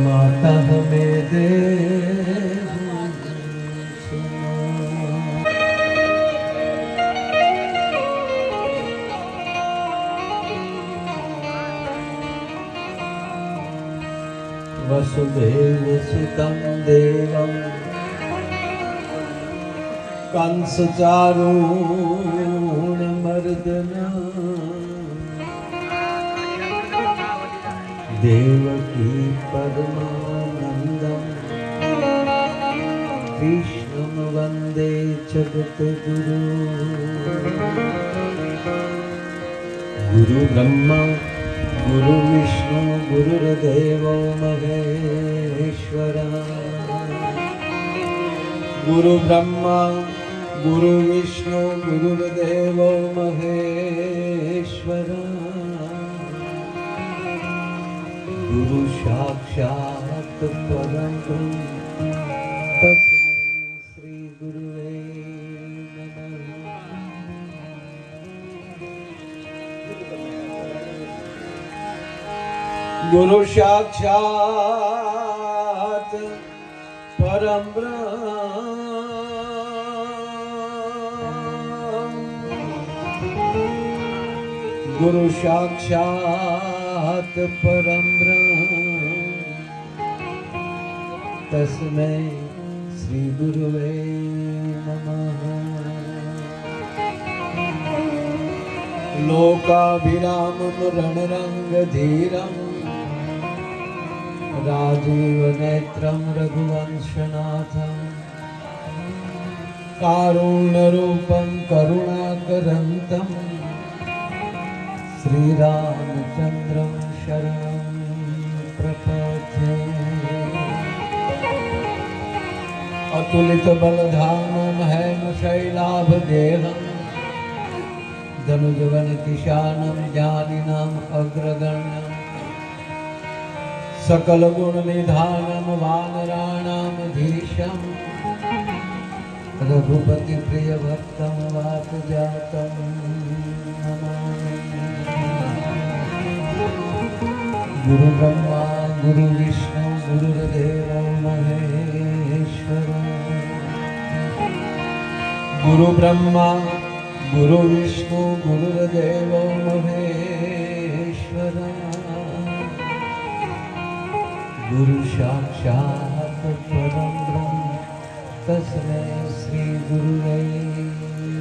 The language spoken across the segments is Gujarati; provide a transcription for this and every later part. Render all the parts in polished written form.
माता हमें दे वसुदेव सुतं देवं कंसचारूणमर्दनं देवकी परमानन्दं कृष्णं वन्दे जगद्गुरु गुरु ब्रह्मा गुरु विष्णु गुरुर्देवो महेश्वरा गुरु ब्रह्मा गुरु विष्णु गुरुर्देवो महेश्वरा गुरु साक्षात् परं ब्रह्म तस्मै श्री गुरुवे नमः। गुरु साक्षात् परं ब्रह्म गुरु साक्षात् परं ब्रह्म तस्मै श्री गुरुवे नमः। लोकाभिरामं रणरङ्गधीरं राजीवनेत्रं रघुवंशनाथं कारुण्यरूपं करुणाकरन्तं श्रीरामचन्द्रं शरणं प्रपद्ये। अतुलितबलधामं हेमशैलाभदेहं धनुजवनकिशानं ज्ञानिनाम् अग्रगण्यं सकलगुणनिधानं वानराणामधीशं रघुपतिप्रियभक्तं वातजातं नमामि। गुरु ब्रह्मा गुरु विष्णु गुरुर्देवो महेश्वरा गुरु ब्रह्मा गुरु विष्णु गुरुर्देवो महेश्वरा गुरु साक्षात् परं ब्रह्म तस्मै श्री गुरुवे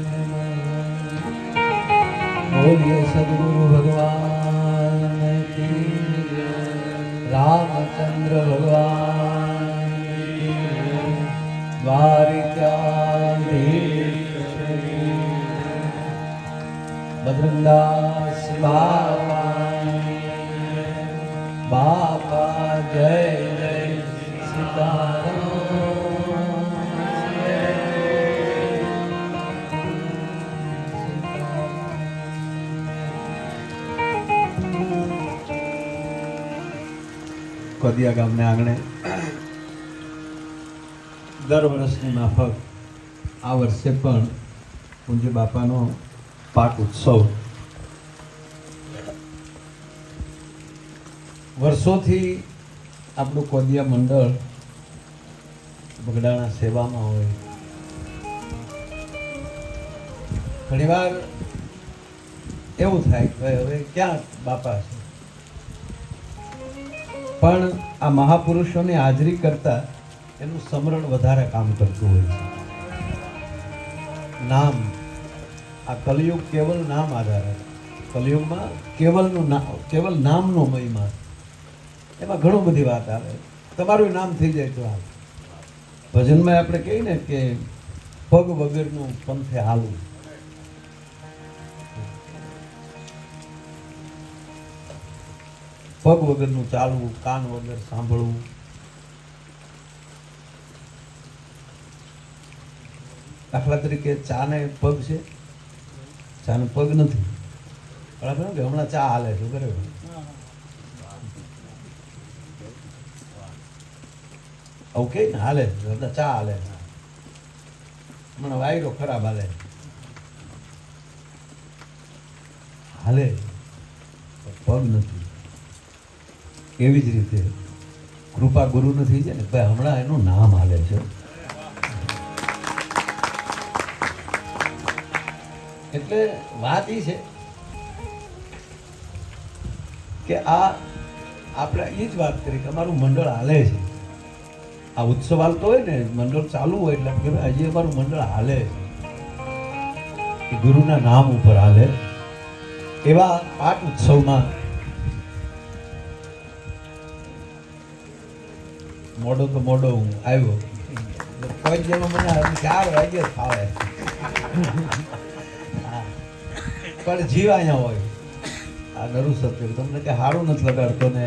नमः। बोलिए सद्गुरु भगवान की रामचंद्र भगवान की द्वारिकाधीश्वरी बद्रीनाथ बाबा जय जय सीताराम। કોદિયા ગામને આંગણે દર વર્ષની માફક આ વર્ષે પણ પૂજ્ય બાપાનો પાઠ ઉત્સવ વર્ષોથી આપણું કોદિયા મંડળ બગડાણા સેવામાં હોય. ઘણીવાર એવું થાય કે હવે ક્યાં બાપા છે, પણ આ મહાપુરુષોની હાજરી કરતા એનું સ્મરણ વધારે કામ કરતું હોય છે. નામ, આ કલયુગ કેવલ નામ આધારે, કલયુગમાં કેવલ નામનો મહિમા, એમાં ઘણું બધી વાત આવે. તમારું નામ થઈ જાય તો હાલ. ભજનમાં આપણે કહીએ ને કે પગ વગરનું પંથે હાલવું. પગ વગરનું ચાલવું, કાન વગર સાંભળવું. દાખલા તરીકે ચાને પગ છે, ચાને પગ નથી. બરાબર કે હમણાં ચા હાલે છે, બરાબર, આવું કે ને હાલે ચા હાલે મને વાયરો ખરાબ હાલે હાલે પગ નથી. એવી જ રીતે કૃપા ગુરુ નથી જાય ને ભાઈ હમણાં એનું નામ હાલે છે. એટલે વાત એ છે કે આ આપણે એ જ વાત કરી કે અમારું મંડળ હાલે છે. આ ઉત્સવ હાલતો હોય ને મંડળ ચાલુ હોય એટલે કે હજી અમારું મંડળ હાલે છે ગુરુના નામ ઉપર હાલે. એવા પાઠ ઉત્સવમાં મોડો તો મોડો હું આવ્યો કોઈ જેમાં મને 4 વાગે ફાવે પણ જીવ અહીંયા હોય. આ નરું સત્ય તમને કે સારું નથી લગાડતો ને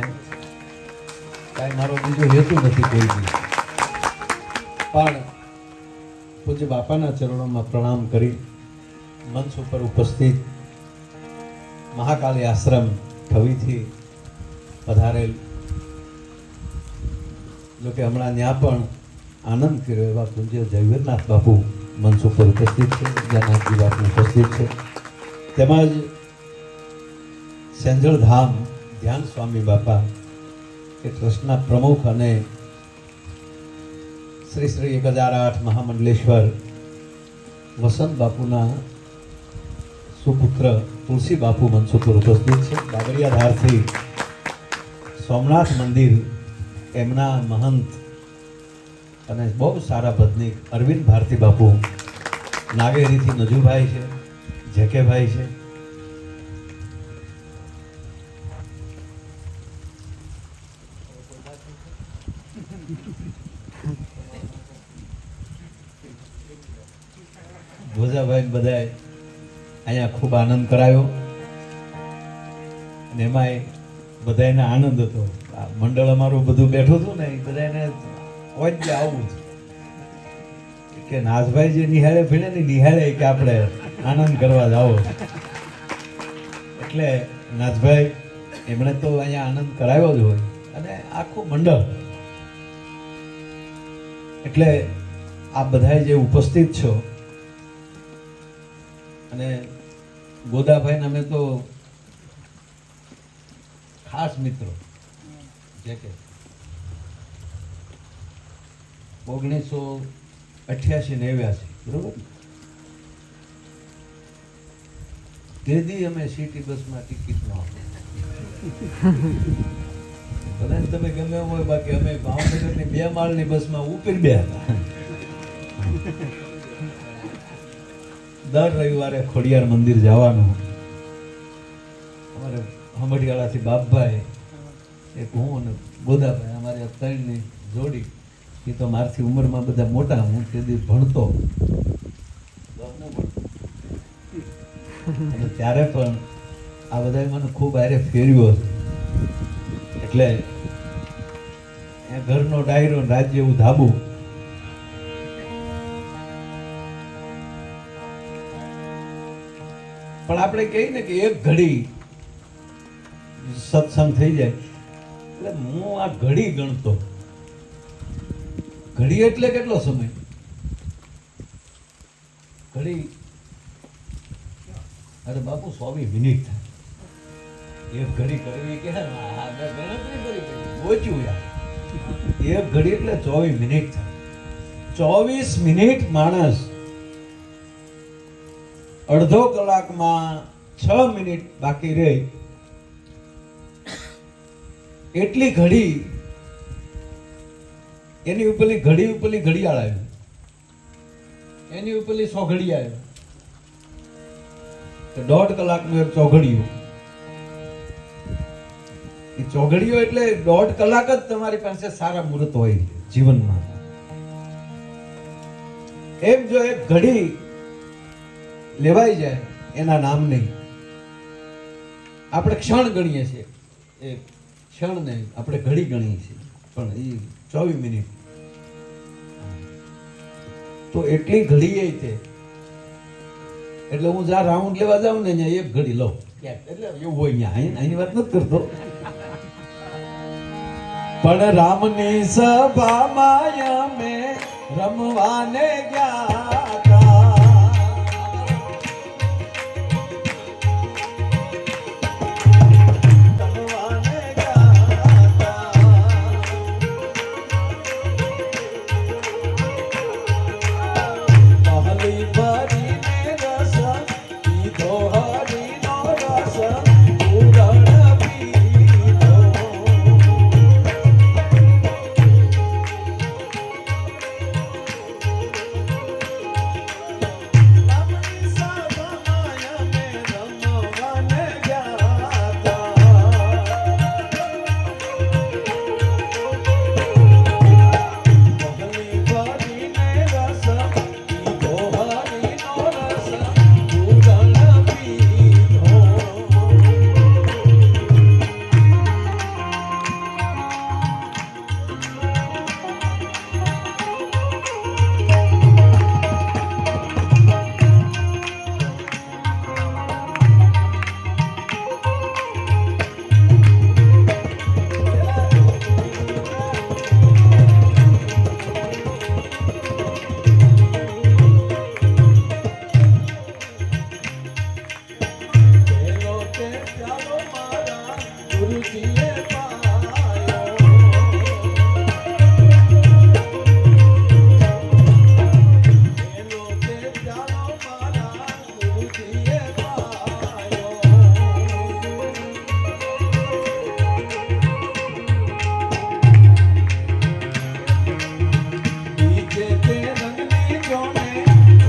કાંઈ મારો બીજો હેતુ નથી કોઈ બી. પણ પૂજ્ય બાપાના ચરણોમાં પ્રણામ કરી મંચ ઉપર ઉપસ્થિત મહાકાળી આશ્રમ ઠવીથી પધારેલ જોકે હમણાં ત્યાં પણ આનંદ કર્યો એવા પૂજ્ય જયવીરનાથ બાપુ મંચ ઉપર ઉપસ્થિત છે, જયનાથજી બાપુ ઉપસ્થિત છે, તેમજ સેંજળધામ ધ્યાન સ્વામી બાપા કે ટ્રસ્ટના પ્રમુખ અને શ્રી શ્રી 1008 મહામંડલેશ્વર વસંત બાપુના સુપુત્ર તુલસી બાપુ મંચ ઉપર ઉપસ્થિત છે. બાબરિયાધારથી સોમનાથ મંદિર એમના મહંત અને બહુ સારા ભજનીક અરવિંદ ભારતી બાપુ, નાગેરીથી નજુભાઈ છે, જેકેભાઈ છે, ભોજાભાઈ બધાએ અહીંયા ખૂબ આનંદ કરાયો અને એમાંય બધાને આનંદ હતો. આ મંડળ અમારું બધું બેઠું હતું ને એ બધાને જ આવું કે નાથભાઈ જે નિહાળે ભીણે ને નિહાળે કે આપણે આનંદ કરવા જાઓ એટલે નાથભાઈ એમણે તો અહીંયા આનંદ કરાવ્યો જ હોય અને આખું મંડળ. એટલે આ બધા જે ઉપસ્થિત છો અને ગોદાભાઈ અમે તો ખાસ મિત્રો જે કે 1988-89 બરોબર તેથી અમે સિટી બસમાં ટિકિટ ન આપી બધાને તમે ગમે હોય. બાકી અમે ભાવનગરની 2 માળની બસમાં ઉપર બે હતા. દર રવિવારે ખોડિયાર મંદિર જવાનું. અમારે હમડિયાળાથી બાપભાઈ, એક હું અને ગોદાભાઈ, અમારે 3ની જોડી. એ તો મારથી ઉંમરમાં બધા મોટા, હું તેથી ભણતો અને ત્યારે પણ આ બધાએ મને ખૂબ હારે ફેર્યો હતો. એટલે ઘરનો ડાયરો રાજ્ય એવું ધાબું. પણ આપણે કહીએ ને કે એક ઘડી સત્સંગ થઈ જાય એટલે હું આ ઘડી ગણતો. ઘડી એટલે કેટલો સમય? ઘડી અરે બાપુ 24 મિનિટ થાય. એક ઘડી કરવી કે ગણતરી કરી પહોંચ્યું યાર. એક ઘડી એટલે 24 મિનિટ થાય. 24 મિનિટ માણસ અડધો કલાકમાં 6 મિનિટ બાકી રહી એટલી ઘડી એની ઉપરની ઘડી ઉપરની ઘડિયાળ આવી, એની ઉપરની સોઘડી આવી. 1.5 કલાકનું એક ચોઘડિયું. એ ચોઘડિયો એટલે 1.5 કલાક જ તમારી પાસે સારા મુહૂર્ત હોય જીવનમાં. એમ જો એક ઘડી લેવાઈ જાય એના નામ નહીં. આપણે ક્ષણ ગણીએ છીએ, એ ક્ષણને આપણે ઘડી ગણીએ છીએ, પણ એ 24 મિનિટ તો એટલી ઘડી એ છે. એટલે હું જ્યાં રાઉન્ડ લેવા જાઉં ને અહીંયા એક ઘડી લઉં એટલે એવું હોય અહીંયા. અહીંની વાત નથી કરતો. પણ રામની સભામાં અમે રમવાને ગયા તા. રમવાને ગયા તા. પહલી ભરીને રસ પીધો હરીનો રસ પૂરણ પીધો. રામની સભામાં અમે રમવાને ગયા તા. પહલી ભરીને રસ પીધો હરીનો રસ પૂરણ પીધો. પેલો તે પ્યાલો મારા ગુરુજીએ પાયો. પેલો તે પ્યાલો મારા ગુરુજીએ પાયો. બીજે તે રંગની જોને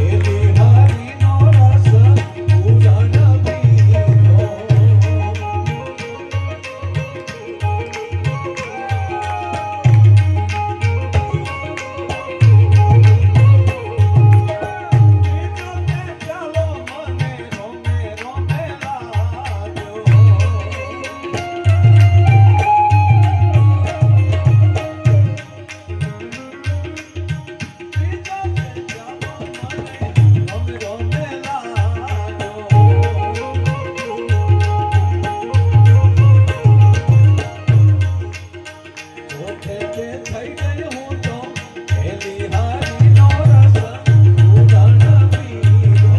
એલી હરીનો રસ પૂરણ પીધો. બીજો તે પ્યાલો મને રોમે રોમે લાગ્યો. બીજો તે પ્યાલો મને રોમે રોમે લાગ્યો. ચોથે તે થઈ ગઈ હું તો એલી હરીનો રસ પૂરણ પીધો.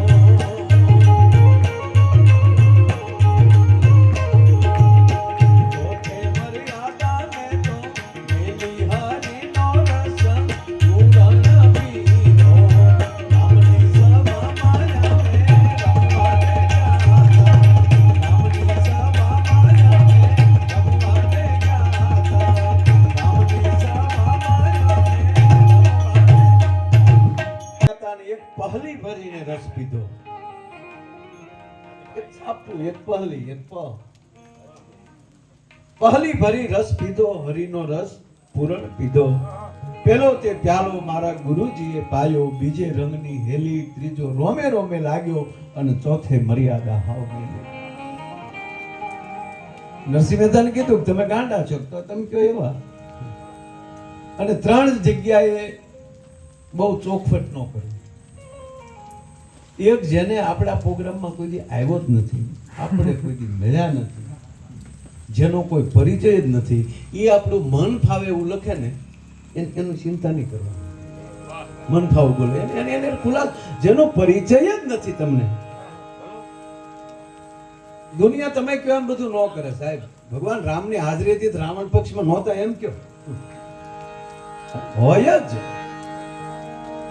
ચોથે મર્યાદા મેં તો એલી હરીનો રસ પૂરણ પીધો. રામની સભામાં અમે રમવાને ગયા તા. રામની સભામાં અમે રમવાને ગયા તા. રામની સભામાં અમે રમવાને એક પહલી ભરીને રસ પીધો. એક છાપું, એક પહલી, એક પહલી ભરી રસ પીધો હરીનો રસ પૂરણ પીધો. પેલો તે પ્યાલો મારા ગુરુજીએ પાયો. બીજે રંગની હેલી, ત્રીજો રોમે રોમે લાગ્યો અને ચોથે મર્યાદા હાવ ગઈ. નરસિંહ મહેતાને કીધું કે તમે ગાંડા છો તો તમે કયો એવા. અને ત્રણ જગ્યાએ બહુ ચોખવટ ન કરી. એક જેને આપણા પ્રોગ્રામમાં કોઈ દી આવ્યો જ નથી, આપણે કોઈ દી મળ્યા નથી, જેનો કોઈ પરિચય જ નથી, એ આપણું મન ફાવે એવું લખે ને એનું ચિંતા નહીં કરવાની. મન ફાવ બોલે એને ખુલાસ, જેનો પરિચય જ નથી તમને. દુનિયા તમે કહો એમ બધું ન કરે સાહેબ. ભગવાન રામની હાજરીથી રાવણ પક્ષમાં નહોતા એમ કયો હોય જ.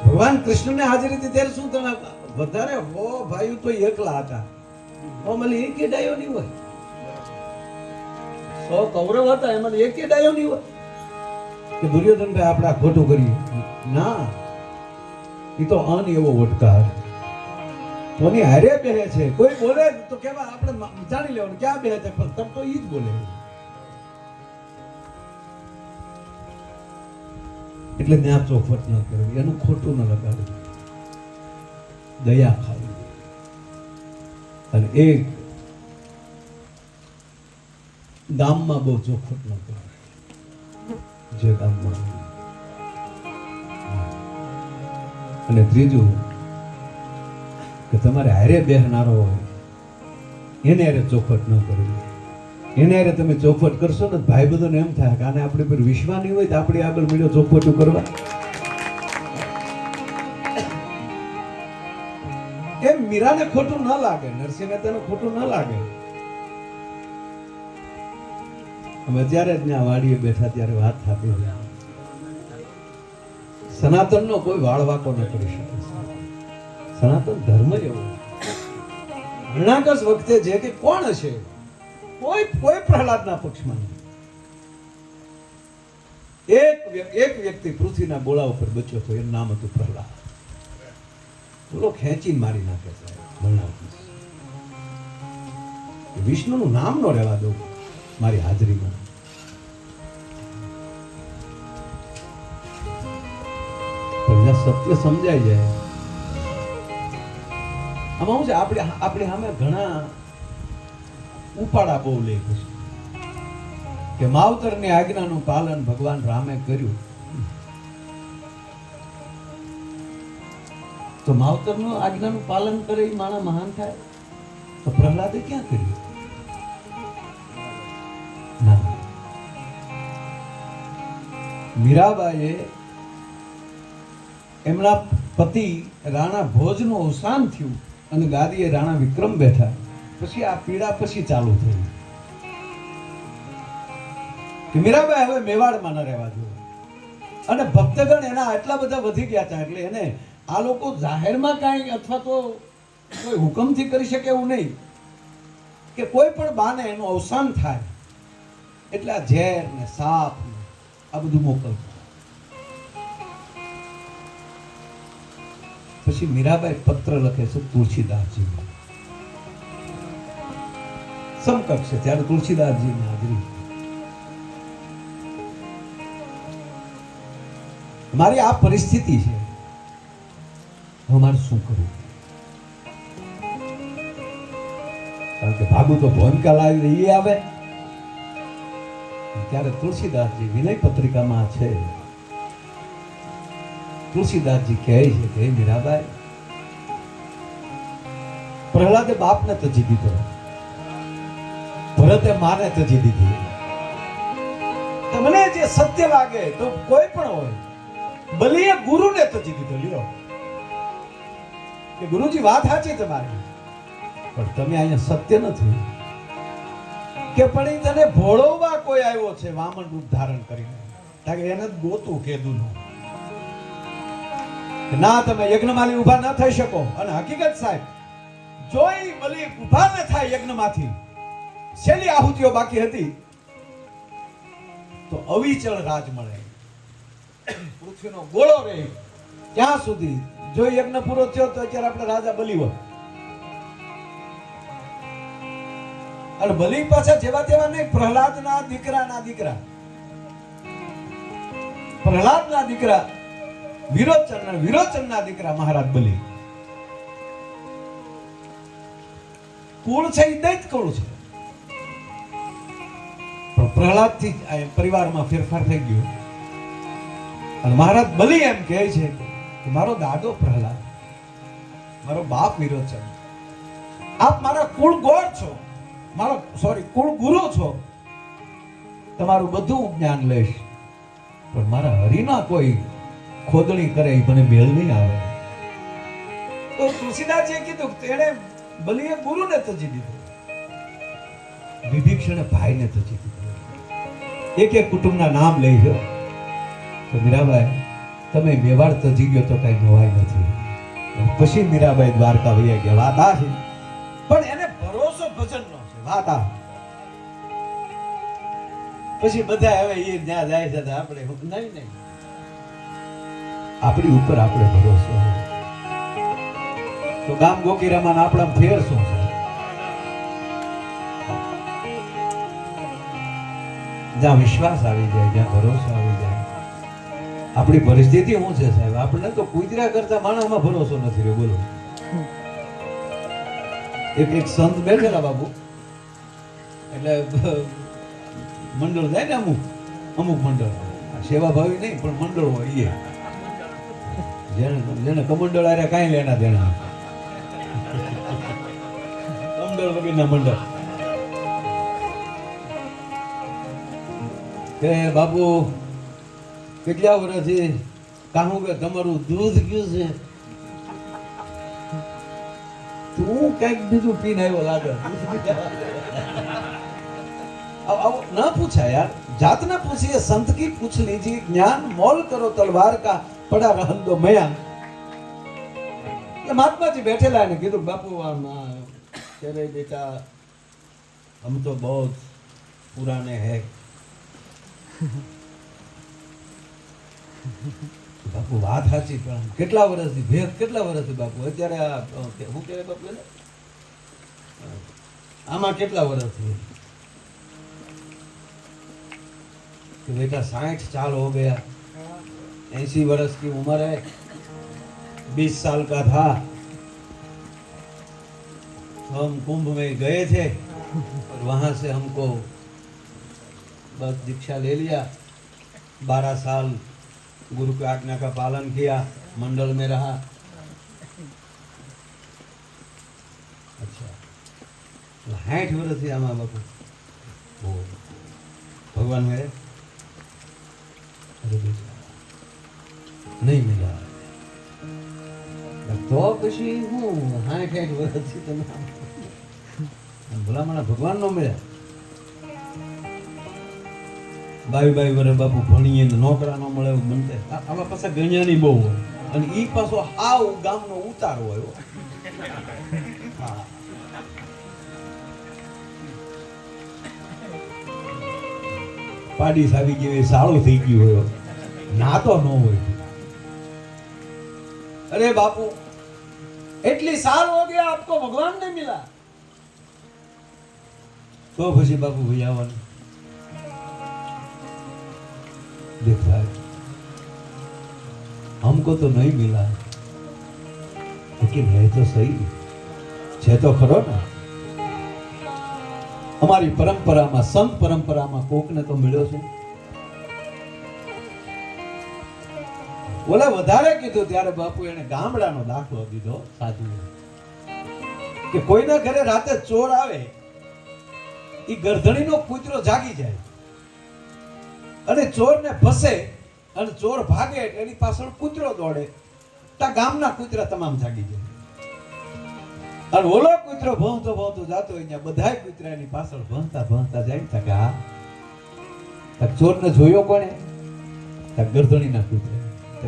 ભગવાન કૃષ્ણને હાજરીથી ત્યારે શું તમે વધારે હો ભાઈ તો એકલા હતા. એમાં એક ડાયો નહીં હોય. 100 કૌરવ હતા એમાં એક ડાયો નહીં હોય કે દુર્યોધનભાઈ આપણે આ ખોટું કર્યું. ના, એ તો અન એવો વટકાર કોની હારે બેહે છે. કોઈ બોલે તો કેવા આપણે જાણી લેવાનું ક્યાં બેહે છે, પણ તબ તો ઈ જ બોલે. એટલે ત્યાં ચોખવટ ન કરવી, એનું ખોટું ન લગાડવું, દયા ખાવી. અને એક ગામમાં બહુ ચોખવટ ન કરવી. જે ગામમાં અને ત્રીજું કે તમારે હારે બેહનારો હોય એને હારે ચોખવટ ન કરવી. એને હારે તમે ચોખવટ કરશો ને ભાઈ બધાને એમ થાય કે આને આપણે પર વિશ્વાસ નહીં હોય તો આપણે આગળ મળ્યો ચોખવટું કરવા. એમ મીરાને ખોટું ન લાગે, નરસિંહ મહેતાને ખોટું ન લાગે. અમે જ્યારે જ ત્યાં વાડીએ બેઠા ત્યારે વાત થતી હતી, સનાતનનો કોઈ વાળવાકો ન કરી શકે. સનાતન ધર્મ જ એવો હરણાકસ વખતે જે કે કોણ હશે, કોઈ પ્રહલાદના પક્ષમાં નહીં. એક વ્યક્તિ પૃથ્વીના ગોળા ઉપર બચ્યો હતો, એનું નામ હતું પ્રહલાદ. બોલો ખેંચીને મારી નાખે છે હરણાકસ. વિષ્ણુનું નામ નો રહેવા દો મારી હાજરીમાં. પણ સત્ય સમજાય જાય. આમાં શું છે, આપણે સામે ઘણા ઉપાડા બહુ લે છે કે માવતરની આજ્ઞાનું પાલન ભગવાન રામે કર્યું, તો માવતરનું આજ્ઞાનું પાલન કરે એ માણસ મહાન થાય. તો પ્રહલાદે ક્યાં કર્યું? ના. મીરાબાઈએ એમના પતિ રાણા ભોજનું અવસાન થયું અને ગાદીએ રાણા વિક્રમ બેઠા. પછી આ પીડા પછી ચાલુ થઈ કે મીરાબાઈ હવે મેવાડમાં ન રહેવા જોઈએ. અને ભક્તગણ એના આટલા બધા વધી ગયા હતા એટલે એને આ લોકો જાહેરમાં કાંઈ અથવા તો કોઈ હુકમથી કરી શકે એવું નહીં કે કોઈ પણ બાને એનું અવસાન થાય એટલે આ ઝેર ને સાપ આ બધું મોકલતા. પછી મીરાબાઈ પત્ર લખે છે તુલસીદાસજી, સમકક્ષ છે ત્યારે તુલસીદાસજીની હાજરી. મારી આ પરિસ્થિતિ છે, હવે મારે શું કરવું? કારણ કે ભાગુ તો ભોમિકા લાવી એ આવે. ત્યારે તુલસીદાસજી વિનય પત્રિકામાં છે, તુલસીદાસજી કહે છે કે મીરાબાઈ, પ્રહલાદે બાપને તજી દીધો, ભરતે માને તજી દીધી. તમને જે સત્ય લાગે તો કોઈ પણ હોય, બલીએ ગુરુને તજી દીધો. લ્યો કે ગુરુજી વાત સાચી તમારી, પણ તમે અહીંયા સત્ય નથી કે પણ તને ભોળવવા કોઈ આવ્યો છે વામન રૂપ ધારણ કરીને. કારણ કે એને જ ગોતું કીધું ના, તમે યજ્ઞમાલી ઉભા ન થઈ શકો. અને હકીકત સાહેબ, જો એ બલી ઉભા ન થાય યજ્ઞમાંથી, છેલ્લી આહુતિઓ બાકી હતી, તો અવિચળ રાજ મળે, પૃથ્વીનો ગોળો રહે ત્યાં સુધી. જો યજ્ઞ પૂરો થયો તો અત્યારે આપણે રાજા બલી હોય. અને બલી પાછા જેવા તેવા નહીં, પ્રહલાદના દીકરાના દીકરા, પ્રહલાદના દીકરા વિરોચનના દીકરા મહારાજ બલી. કુળ છે એ દૈત કુળ છે, પણ પ્રહલાદ થી પરિવારમાં ફેરફાર થઈ ગયો. અને મહારાજ બલી એમ કહે છે કે મારો દાદો પ્રહલાદ, મારો બાપ વિરોચન, આપ મારા કુળ ગોળ છો, કુળ ગુરુ છો. તમારું બધું જ્ઞાન લઈશ, પણ મારા હરિના કોઈ ખોદણી કરે એ મને મેળ નહીં આવે. તો તુલસીદાસજીએ કીધું, તેણે બલીએ ગુરુને તજી દીધું, વિભીક્ષણે ભાઈને તજી દીધું. એક કુટુંબના નામ લઈ જો તો મીરાબાઈ, તમે મેવાડ તજી ગયો તો કઈ નવાઈ નથી. પછી મીરાબાઈ દ્વારકા વહી ગયા. વાત આ છે, પણ એને ભરોસો ભજનનો છે. વાત આ પછી બધા હવે એ જ્યાં જાય છે આપણે નહીં, આપણી ઉપર આપણે ભરોસો. તો ગામ ગોકીરામાં આપણા ફેર શું છે? જ્યાં વિશ્વાસ આવી જાય, જ્યાં ભરોસો આવી જાય. આપણી પરિસ્થિતિ શું છે સાહેબ? આપણે તો કુતરા કરતા માણસમાં ભરોસો નથી રહ્યો. બોલો, એક સંત બેઠેલા બાબુ, એટલે મંડળ જાય ને અમુક મંડળ, સેવાભાવી નહીં પણ મંડળ હોય, જેને કમંડળ આરે કાંઈ લેના દેના, કમંડળ વગેરેના મંડળ. કે બાપુ કેટલા વર્ષથી કહું કે તમારું દૂધ ગયું છે, તું કઈક બીજું પીને આવ્યો લાગે. अब न पूछा यार, जात न पूछिए, संत की पूछ लीजिए, ज्ञान मोल करो तलवार का, पड़ा रहन दो मया. महात्मा जी बैठेला ने कीधु बापू आम तेरे बेटा हम तो बहुत पुराने हैं. બાપુ વાત સાચી, પણ કેટલા વર્ષથી ભેદ, કેટલા વર્ષથી બાપુ અત્યારે હું કહેવાય બાપુ આમાં કેટલા વર્ષથી? कि बेटा 60 साल हो गया, 80 वर्ष की उम्र है, 20 साल का था, हम कुंभ में गए थे और वहां से हमको बस दीक्षा ले लिया. 12 साल गुरु की आज्ञा का पालन किया, मंडल में रहा. अच्छा 60 वर्ष थी आमा बापू. वो भगवान मेरे नहीं मिला तो પછી હું 60 વર્ષથી તમે ભલામણા ભગવાન નો મળ્યા. 22 વર્ષ બાપુ ભણીએ ને નોકરા નો મળે એવું બનતે. આવા પાછા ગણ્યાની બહુ હોય અને ઈ પાછો હાવ ગામનો ઉતાર હોય. હા પાડી સાવી જેવી સાળું થઈ ગયું હોય ના તો ન હોય. अरे बापू इतनी साल हो गया आपको भगवान नहीं मिला तो પછી बापू भैया देख भाई हमको तो नहीं मिला लेकिन है तो सही છે તો ખરો ને. हमारी परंपराમાં संत परंपराમાં કોકને તો મળ્યો છે. ઓલા વધારે કીધું ત્યારે બાપુ એને ગામડાનો દાખલો દીધો સાધુ કે કોઈના ઘરે રાતે ચોર આવે, ઈ ગરધણીનો કૂતરો જાગી જાય અને ચોરને ફસે અને ચોર ભાગે એટલે એની પાછળ કૂતરો દોડે, તા ગામના કૂતરા તમામ જાગી જાય. અને ઓલો કૂતરો ભોંતો ભોંતો જાતો હોય, બધાય કૂતરા એની પાછળ ભોંતા ભોંતા જાય. કે આ ચોરને જોયો કોણે? ગરધણીના કૂતરા.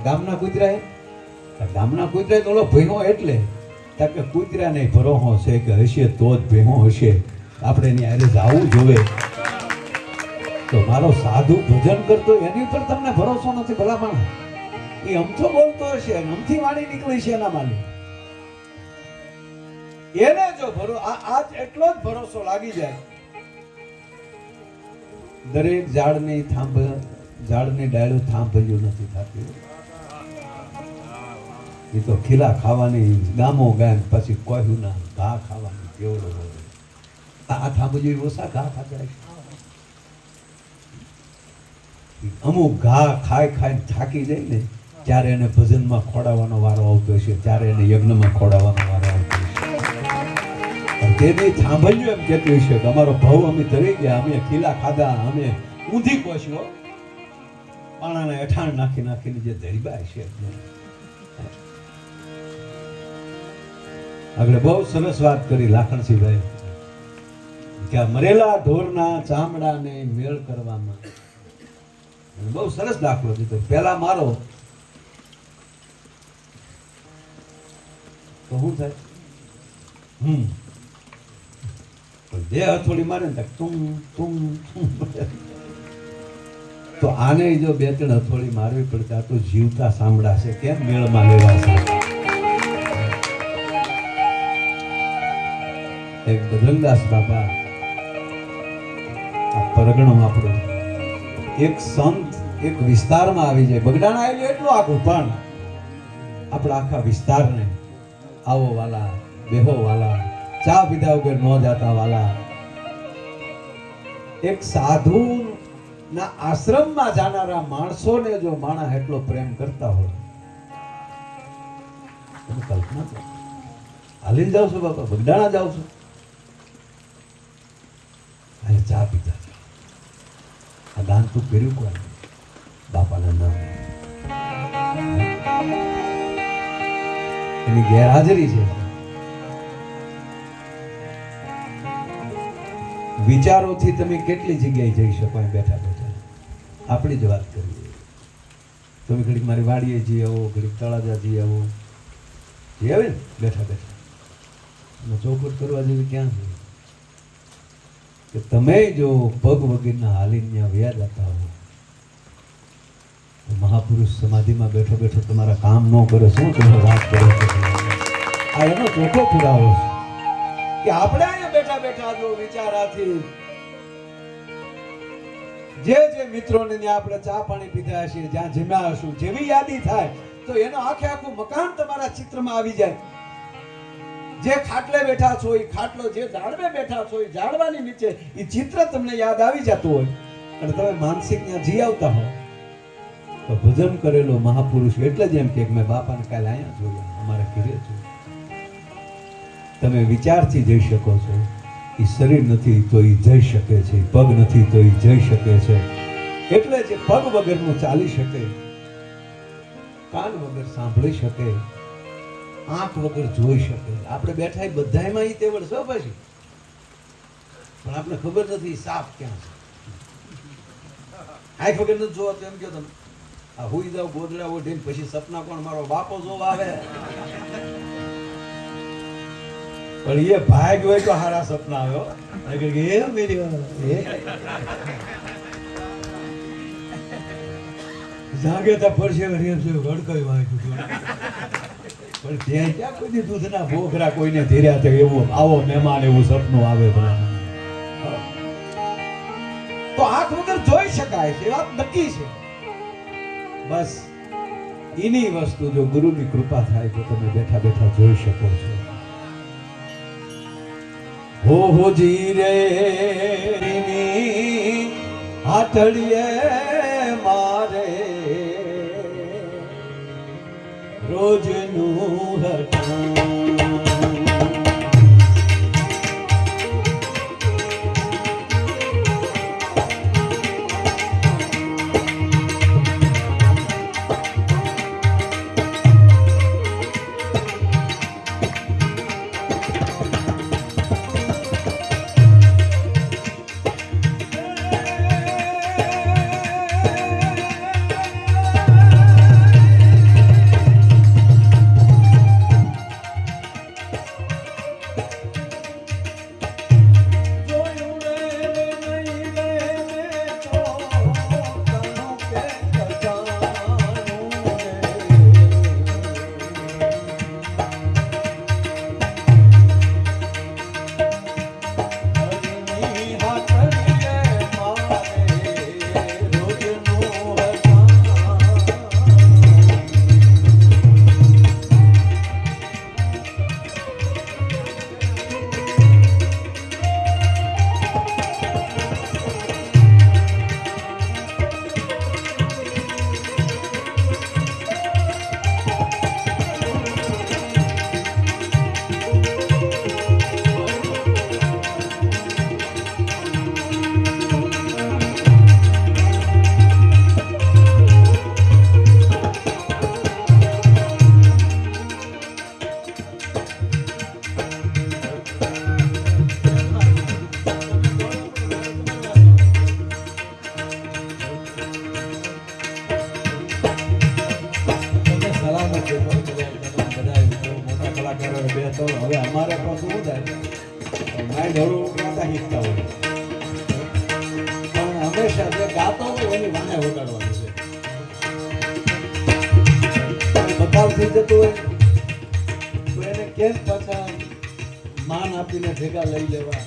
ગામના કૂતરા ગામના કૂતરા તો ભેહો એટલે કે કૂતરા નહીં ભરોહો છે કે હશે તો જ ભેહો હશે, આપણે એની હારે જવું જોવે. તો મારો સાધુ ભજન કરતો એની ઉપર તમને ભરોસો નથી ભલામણ. એ અમથો બોલતો હશે, અમથી વાણી નીકળી છે એના માલી, એને જો આજ એટલો જ ભરોસો લાગી જાય. દરેક ઝાડની ડાળું થાંભલ્યું નથી થતું. એ તો ખીલા ખાવાની ગામો ગામ પછી કહ્યું ના ઘા ખાવાની કેવડો હોય. આ થાંભલ્યું ઓછા ઘા ખાતા અમુક ઘા ખાઈ ખાઈને થાકી જાય ને ત્યારે એને ભજનમાં ખોડાવવાનો વારો આવતો હશે, ત્યારે એને યજ્ઞમાં ખોડાવવાનો વારો આવતો હશે. તેથી થાંભલ્યું એમ કહેતું હશે કે અમારો ભાવ અમે ધરી ગયા, અમે ખીલા ખાધા, અમે ઊંધી કોશ્યો પાણાને અઠાણ નાખી નાખીને જે ધરીબા છે. આગળ બહુ સરસ વાત કરી લાખણસિંહભાઈ કે આ મરેલા ઢોરના ચામડાને મેળ કરવામાં બહુ સરસ દાખલો દીધો. પેલા મારો તો શું થાય? બે હથોડી મારે ને તું તું તો આને જો 2-3 હથોડી મારવી પડતા તો જીવતા સાંભળા છે, કેમ મેળમાં લેવા છે? એક બજરંગદાસ બાપા આ પરગણો આપણો એક સંત એક વિસ્તારમાં આવી જાય. બગડાણા આવી એટલું આખું પણ આપણા આખા વિસ્તારને આવો વાલા, બેહો વાલા, ચા પીધા વગર ન જાતા વાલા. એક સાધુ ના આશ્રમમાં જાનારા માણસોને જો માણસ એટલો પ્રેમ કરતા હોય, તમે કલ્પના કરો. હાલીને જાવ છો બાપા, બગડાણા જાવ છો, ચા પીતા આ દાન તું કર્યું કોણ? બાપાના નામ. એની ગેરહાજરી છે. વિચારોથી તમે કેટલી જગ્યાએ જઈ શકો બેઠા બેઠા. આપણી જ વાત કરીએ. તમે ઘડીક મારી વાડીએ જઈ આવો, ઘડીક તળાજા જઈ આવો, જઈ આવે ને બેઠા બેઠા. ચોખવટ કરવા જેવી ક્યાં છે? કે તમે જો પગ વગરના હાલીને ત્યાં વ્યા જતા હો, મહાપુરુષ સમાધિમાં બેઠો બેઠો તમારા કામ ન કરે, શું તમે વાત કરો છો? આ એનો ચોખ્ખો પુરાવો છે કે આપણે અહીંયા બેઠા બેઠા જો વિચારાથી જે મિત્રોને ત્યાં આપણે ચા પાણી પીધા હશે, જ્યાં જમ્યા હશું, જેવી યાદી થાય તો એનો આખે આખું મકાન તમારા ચિત્રમાં આવી જાય. જે ખાટલે બેઠા છો એ ખાટલો, જે ઝાડવે બેઠા છો એ ઝાડવાની નીચે એ ચિત્ર તમને યાદ આવી જતું હોય અને તમે માનસિક ત્યાં જી આવતા હો તો ભજન કરેલો મહાપુરુષ એટલે જ એમ કે મેં બાપાને કાલે અહીંયા જોયા, અમારા ઘરે જોયા. તમે વિચારથી જઈ શકો છો. એ શરીર નથી તો એ જઈ શકે છે, પગ નથી તો એ જઈ શકે છે. એટલે જે પગ વગરનું ચાલી શકે, કાન વગર સાંભળી શકે, આંખ વગર જોઈ શકે. આપણે બેઠા એ બધાયમાં એ તેવડ છે પછી, પણ આપણે ખબર નથી સાપ ક્યાં છે. આંખ વગર નથી જોવા તો એમ કહો તમે આ હુઈ જાવ ગોદડા ઓઢીને પછી સપના કોણ મારો બાપો જોવા આવે? પણ એ ભાગ હોય તો હારા સપના આવ્યો એ મેરી જાગે તો પડશે વડકાઈ વાંચ્યું પણ ત્યાં ક્યાં કોઈ દૂધના ભોખરા કોઈને ધીર્યા તો એવું આવો મહેમાન એવું સપનું આવે તો આંખ વગર જોઈ શકાય છે, વાત નક્કી છે. બસ એની વસ્તુ જો ગુરુની કૃપા થાય તો તમે બેઠા બેઠા જોઈ શકો છો. હો જી રે હાથડીએ મારે રોજનું હટાણ. હવે અમારે તો શું થાય માય ઘરો ગાતા શીખતા હોય પણ હંમેશા જે ગાતો હોય એની વાને વગાડવાનું છે. બતાવ થઈ જતું હોય તો એને કેમ પાછા માન આપીને ભેગા લઈ લેવા.